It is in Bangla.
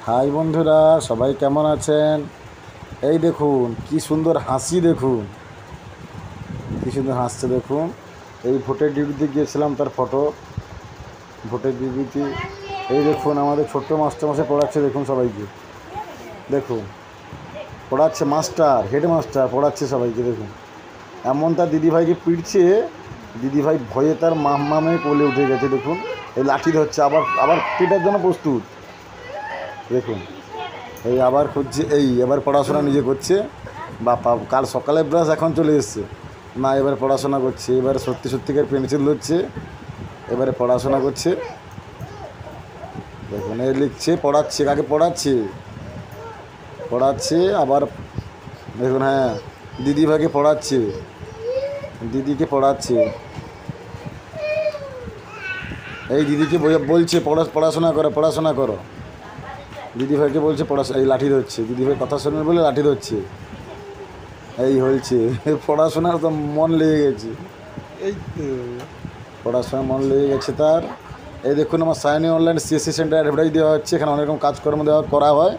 হাই বন্ধুরা, সবাই কেমন আছেন? এই দেখুন কি সুন্দর হাসি, দেখুন কি সুন্দর হাসছে দেখুন। এই ভোটের ডিউটিতে গিয়েছিলাম, তার ফটো। ভোটের ডিউটি এই দেখুন, আমাদের ছোট্ট মাস্টারমশাই পড়াচ্ছে দেখুন সবাইকে। দেখুন পড়াচ্ছে, মাস্টার, হেডমাস্টার পড়াচ্ছে সবাইকে দেখুন। এমন তার দিদিভাইকে পিটছে, দিদিভাই ভয়ে তার মামে কোলে উঠে গেছে দেখুন। এই লাঠি ধরছে, আবার আবার পিটার জন্য প্রস্তুত দেখুন। এই আবার খুঁজছে, এই এবার পড়াশোনা নিজে করছে। বাপা, কাল সকালে ব্রাশ, এখন চলে এসছে। না, এবার পড়াশোনা করছে, এবারে সত্যি সত্যিকার পেন্সিল ধরছে, এবারে পড়াশোনা করছে দেখুন। এই লিখছে, পড়াচ্ছে, কাকে পড়াচ্ছে? পড়াচ্ছে আবার দেখুন। হ্যাঁ, দিদিভাইকে পড়াচ্ছে, দিদিকে পড়াচ্ছে। এই দিদিকে বলছে পড়াশোনা করো, পড়াশোনা করো। দিদিভাইকে বলছে পড়াশোনা, এই লাঠি ধরছে, দিদিভাই কথা শোনেন বলে লাঠি ধরছে। এই হয়েছে, পড়াশোনার তো মন লেগে গেছে। এই তো পড়াশোনার মন লেগে গেছে তার। এই দেখুন, আমার Sayani online CSC centre advertise দেওয়া হচ্ছে। এখানে অনেক রকম কাজকর্ম করা হয়।